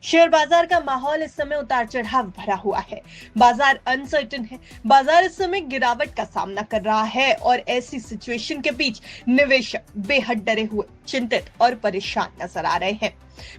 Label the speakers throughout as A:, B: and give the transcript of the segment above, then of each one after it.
A: Share बाजार का माहौल इस समय उतार चढ़ाव भरा हुआ है। बाजार अनसर्टेन है। बाजार इस समय गिरावट का सामना कर रहा है और ऐसी सिचुएशन के बीच निवेशक बेहद डरे हुए, चिंतित और परेशान नजर आ रहे हैं।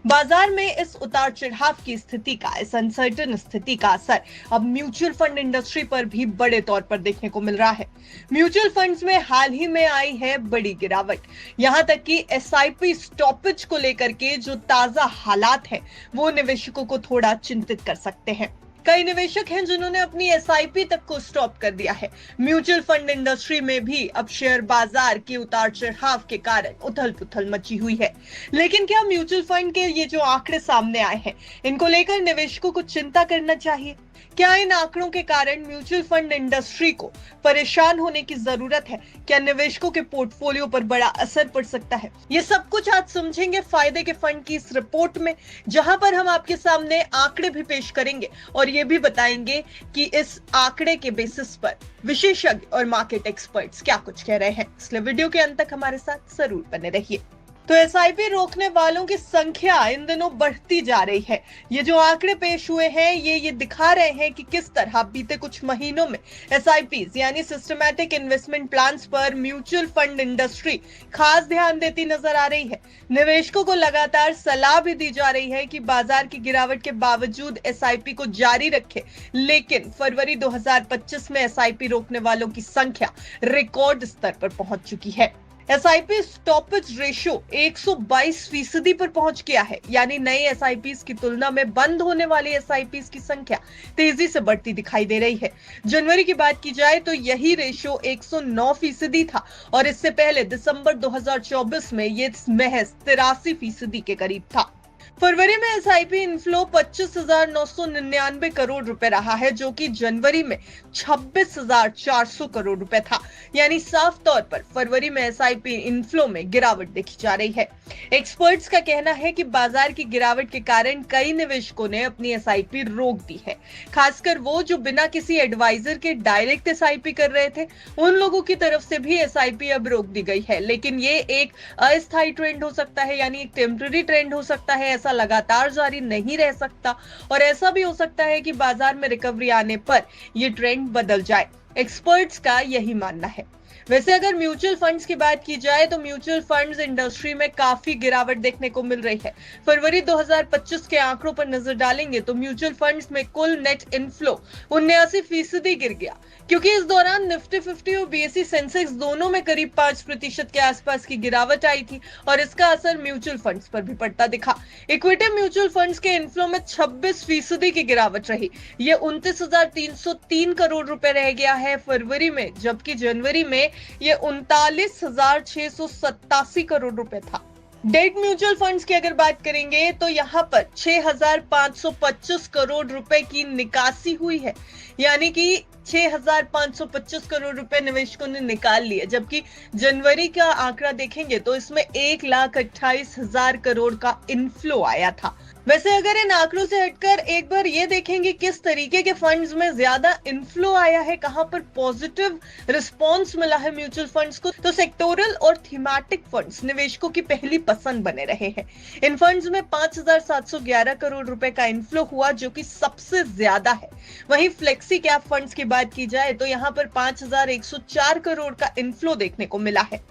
A: बाजार में इस उतार चढ़ाव की स्थिति का, इस अनसर्टेन स्थिति का असर अब म्यूचुअल फंड इंडस्ट्री पर भी बड़े तौर पर देखने को मिल रहा है। म्यूचुअल फंड्स में हाल ही में आई है बड़ी गिरावट। यहां तक कि एसआईपी स्टॉपेज को लेकर के जो ताजा हालात है वो निवेशकों को थोड़ा चिंतित कर सकते हैं। कई निवेशक हैं जिन्होंने अपनी एसआईपी तक को स्टॉप कर दिया है। म्यूचुअल फंड इंडस्ट्री में भी अब शेयर बाजार के उतार चढ़ाव के कारण उथल पुथल मची हुई है। लेकिन क्या म्यूचुअल फंड के ये जो आंकड़े सामने आए हैं, इनको लेकर निवेशकों को चिंता करना चाहिए? क्या इन आंकड़ों के कारण म्यूचुअल फंड इंडस्ट्री को परेशान होने की जरूरत है? क्या निवेशकों के पोर्टफोलियो पर बड़ा असर पड़ सकता है? ये सब कुछ आज समझेंगे फायदे के फंड की इस रिपोर्ट में, जहां पर हम आपके सामने आंकड़े भी पेश करेंगे और ये भी बताएंगे कि इस आंकड़े के बेसिस पर विशेषज्ञ और मार्केट एक्सपर्ट्स क्या कुछ कह रहे हैं। इसलिए वीडियो के अंत तक हमारे साथ जरूर बने रहिए। तो एसआईपी रोकने वालों की संख्या इन दिनों बढ़ती जा रही है। ये जो आंकड़े पेश हुए हैं ये दिखा रहे हैं कि किस तरह बीते कुछ महीनों में एसआईपीज यानी सिस्टमैटिक इन्वेस्टमेंट प्लान्स पर म्यूचुअल फंड इंडस्ट्री खास ध्यान देती नजर आ रही है। निवेशकों को लगातार सलाह भी दी जा रही है कि बाजार की गिरावट के बावजूद एसआईपी को जारी रखे, लेकिन फरवरी 2025 में एसआईपी रोकने वालों की संख्या रिकॉर्ड स्तर पर पहुंच चुकी है। एसआईपी स्टॉपेज रेशियो 122% पर पहुंच गया है, यानी नए एसआईपीज की तुलना में बंद होने वाली एसआईपीज की संख्या तेजी से बढ़ती दिखाई दे रही है। जनवरी की बात की जाए तो यही रेशियो 109% था और इससे पहले दिसंबर 2024 में ये महज 83% के करीब था। फरवरी में एसआईपी इनफ्लो 25,999 करोड़ रुपए रहा है, जो कि जनवरी में 26,400 करोड़ रुपए था। यानी साफ तौर पर फरवरी में एसआईपी इनफ्लो में गिरावट देखी जा रही है। एक्सपर्ट्स का कहना है कि बाजार की गिरावट के कारण कई निवेशकों ने अपनी एसआईपी रोक दी है। खासकर वो जो बिना किसी एडवाइजर के डायरेक्ट एसआईपी कर रहे थे, उन लोगों की तरफ से भी एसआईपी अब रोक दी गई है। लेकिन ये एक अस्थायी ट्रेंड हो सकता है, यानी एक टेम्पररी ट्रेंड हो सकता है। ऐसा लगातार जारी नहीं रह सकता और ऐसा भी हो सकता है कि बाजार में रिकवरी आने पर यह ट्रेंड बदल जाए। एक्सपर्ट्स का यही मानना है। वैसे अगर म्यूचुअल फंड्स की बात की जाए तो म्यूचुअल फंड्स इंडस्ट्री में काफी गिरावट देखने को मिल रही है। फरवरी 2025 के आंकड़ों पर नजर डालेंगे तो म्यूचुअल फंड्स में कुल नेट इनफ्लो 79% गिर गया, क्योंकि इस दौरान निफ्टी 50 और बीएसई सेंसेक्स दोनों में करीब 5% के आसपास की गिरावट आई थी और इसका असर म्यूचुअल फंड्स पर भी पड़ता दिखा। इक्विटी म्यूचुअल फंड्स के इनफ्लो में 26% की गिरावट रही। ये 29,303 करोड़ रुपए रह गया है फरवरी में, जबकि जनवरी में ये 39,687 करोड़ रुपए था। डेट म्यूचुअल फंड्स की अगर बात करेंगे तो यहाँ पर 6,525 करोड़ रुपए की निकासी हुई है, यानी कि 6,525 करोड़ रुपए निवेशकों ने निकाल लिए। जबकि जनवरी का आंकड़ा देखेंगे तो इसमें 1,28,000 करोड़ का इनफ्लो आया था। वैसे अगर इन आंकड़ों से हटकर एक बार ये देखेंगे किस तरीके के फंड्स में ज्यादा इनफ्लो आया है, कहां पर पॉजिटिव रिस्पांस मिला है म्यूचुअल फंड्स को, तो सेक्टोरल और थीमेटिक फंड्स निवेशकों की पहली पसंद बने रहे हैं। इन फंड्स में 5,711 करोड़ रुपए का इनफ्लो हुआ, जो कि सबसे ज्यादा है। वहीं फ्लेक्सी कैप फंड्स की बात की जाए तो यहाँ पर 5,104 करोड़ का इनफ्लो देखने को मिला है।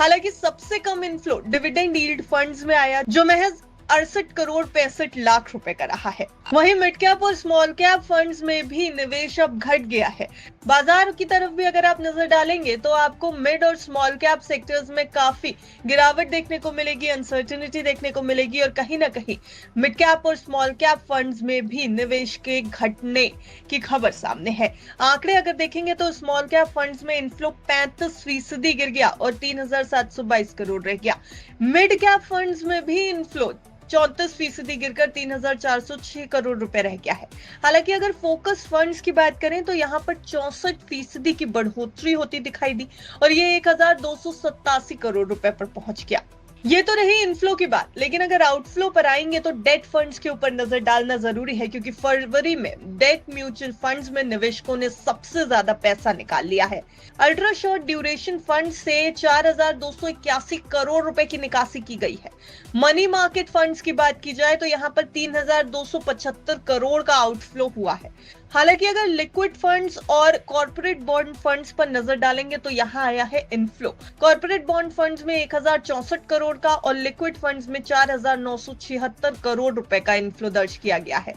A: हालांकि सबसे कम इनफ्लो डिविडेंड यील्ड फंड्स में आया, जो महज 68 करोड़ 65 लाख रुपए का रहा है। वहीं मिड कैप और स्मॉल कैप फंड्स में भी निवेश अब घट गया है। बाजार की तरफ भी अगर आप नजर डालेंगे तो आपको मिड और स्मॉल कैप सेक्टर्स में काफी गिरावट देखने को मिलेगी, अनसर्टेनिटी देखने को मिलेगी और कहीं ना कहीं मिड कैप और स्मॉल कैप फंड्स में भी निवेश के घटने की खबर सामने है। आंकड़े अगर देखेंगे तो स्मॉल कैप फंड्स में इनफ्लो 35% गिर गया और 3,722 करोड़ रह गया। मिड कैप फंड्स में भी इनफ्लो 34% गिरकर 3,406 करोड़ रुपए रह गया है। हालांकि अगर फोकस फंड्स की बात करें तो यहाँ पर 64% की बढ़ोतरी होती दिखाई दी और ये 1,287 करोड़ रुपए पर पहुंच गया। ये तो रही इनफ्लो की बात, लेकिन अगर आउटफ्लो पर आएंगे तो डेट फंड्स के ऊपर नजर डालना जरूरी है, क्योंकि फरवरी में डेट म्यूचुअल फंड्स में निवेशकों ने सबसे ज्यादा पैसा निकाल लिया है। अल्ट्रा शॉर्ट ड्यूरेशन फंड से 4,281 करोड़ रुपए की निकासी की गई है। मनी मार्केट फंड्स की बात की जाए तो यहाँ पर 3,275 करोड़ का आउटफ्लो हुआ है। हालांकि अगर लिक्विड फंड्स और कॉर्पोरेट बॉन्ड फंड्स पर नजर डालेंगे तो यहाँ आया है इनफ्लो। कॉर्पोरेट बॉन्ड फंड्स में 1,064 करोड़ का और लिक्विड फंड्स में 4,976 करोड़ रुपए का इनफ्लो दर्ज किया गया है।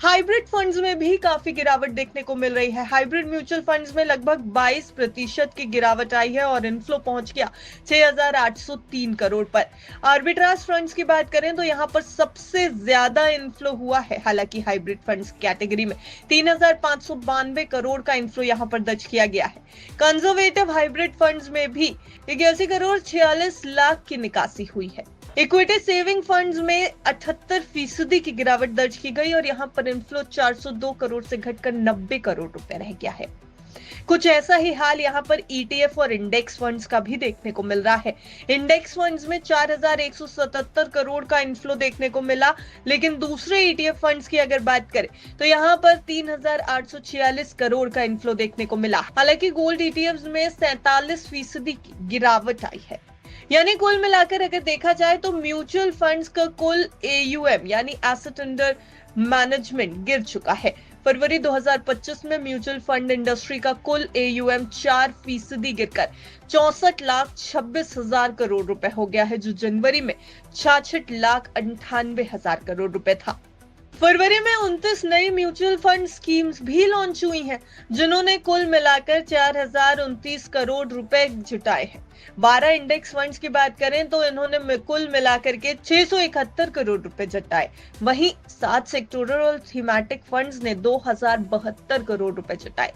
A: हाइब्रिड फंड्स में भी काफी गिरावट देखने को मिल रही है। हाइब्रिड म्यूचुअल फंड्स में लगभग 22% की गिरावट आई है और इनफ्लो पहुंच गया 6,803 करोड़ पर। आर्बिट्राज फंड्स की बात करें तो यहां पर सबसे ज्यादा इनफ्लो हुआ है। हालांकि हाइब्रिड फंड्स कैटेगरी में 3,592 करोड़ का इनफ्लो यहां पर दर्ज किया गया है। कंजर्वेटिव हाइब्रिड फंड्स में भी 81 करोड़ 46 लाख की निकासी हुई है। इक्विटी सेविंग फंड्स में 78% की गिरावट दर्ज की गई और यहां पर इनफ्लो 402 करोड़ से घटकर 90 करोड़ रुपए रह गया है। कुछ ऐसा ही हाल यहां पर ईटीएफ और इंडेक्स फंड्स का भी देखने को मिल रहा है। इंडेक्स फंड्स में 4,177 करोड़ का इनफ्लो देखने को मिला, लेकिन दूसरे ईटीएफ फंड्स की अगर बात करें तो यहां पर 3,846 करोड़ का इनफ्लो देखने को मिला। हालांकि गोल्ड ईटीएफ में 47% की गिरावट आई है। यानी कुल मिलाकर अगर देखा जाए तो म्यूचुअल फंड्स का कुल एयूएम यानी एसेट अंडर मैनेजमेंट गिर चुका है। फरवरी 2025 में म्यूचुअल फंड इंडस्ट्री का कुल एयूएम 4% गिरकर 64,26,000 करोड़ रुपए हो गया है, जो जनवरी में 66,98,000 करोड़ रुपए था। फरवरी में 29 नई म्यूचुअल फंड स्कीम्स भी लॉन्च हुई हैं, जिन्होंने कुल मिलाकर 4,029 करोड़ रुपए जुटाए हैं। 12 इंडेक्स फंड्स की बात करें तो इन्होंने कुल मिलाकर के 671 करोड़ रुपए जुटाए। वहीं 7 सेक्टोरल और थीमेटिक फंड्स ने 2,072 करोड़ रुपए जुटाए।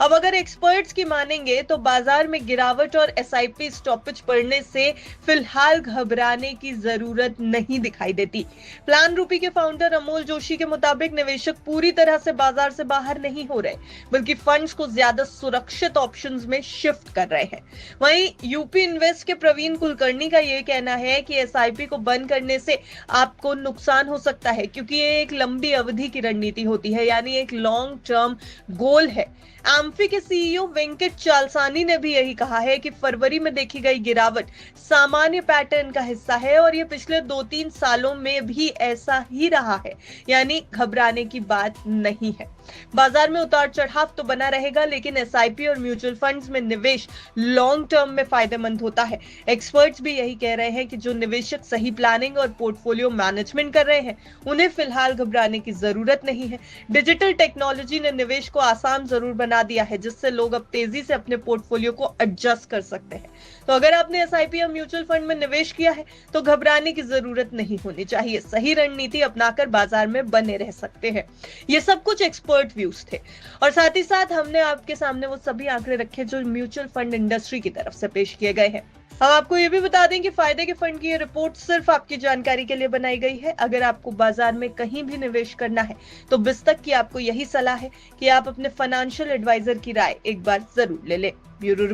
A: अब अगर एक्सपर्ट्स की मानेंगे तो बाजार में गिरावट और एसआईपी स्टॉपेज पड़ने से फिलहाल घबराने की जरूरत नहीं दिखाई देती। प्लान रूपी के फाउंडर अमोल जोशी के मुताबिक निवेशक पूरी तरह से बाजार से बाहर नहीं हो रहे, बल्कि फंड्स को ज्यादा सुरक्षित ऑप्शंस में शिफ्ट कर रहे हैं। वहीं यूपी इन्वेस्ट के प्रवीण कुलकर्णी का यह कहना है कि एसआईपी को बंद करने से आपको नुकसान हो सकता है, क्योंकि ये एक लंबी अवधि की रणनीति होती है, यानी एक लॉन्ग टर्म गोल है। एम्फी के सीईओ वेंकट चालसानी ने भी यही कहा है कि फरवरी में देखी गई गिरावट सामान्य पैटर्न का हिस्सा है और ये पिछले 2-3 सालों में भी ऐसा ही रहा है, यानी घबराने की बात नहीं है। बाजार में उतार चढ़ाव तो बना रहेगा, लेकिन एसआईपी और म्यूचुअल फंड्स में निवेश लॉन्ग टर्म में फायदेमंद होता है। एक्सपर्ट्स भी यही कह रहे हैं कि जो निवेशक सही प्लानिंग और पोर्टफोलियो मैनेजमेंट कर रहे हैं, उन्हें फिलहाल घबराने की जरूरत नहीं है। डिजिटल टेक्नोलॉजी ने निवेश को आसान जरूर बना दिया है, जिससे लोग अब तेजी से अपने पोर्टफोलियो को एडजस्ट कर सकते हैं। तो अगर आपने एसआईपी या म्यूचुअल फंड में निवेश किया है तो घबराने की जरूरत नहीं होनी चाहिए। सही रणनीति अपनाकर बाजार में बने रह सकते हैं। ये सब कुछ एक्सपर्ट व्यूज थे और साथ ही साथ हमने आपके सामने वो सभी आंकड़े रखे जो म्यूचुअल फंड इंडस्ट्री की तरफ से पेश किए गए हैं। हम आपको ये भी बता दें कि फायदे के फंड की ये रिपोर्ट सिर्फ आपकी जानकारी के लिए बनाई गई है। अगर आपको बाजार में कहीं भी निवेश करना है तो बिस्तक की आपको यही सलाह है कि आप अपने फाइनेंशियल एडवाइजर की राय एक बार जरूर ले लें। ब्यूरो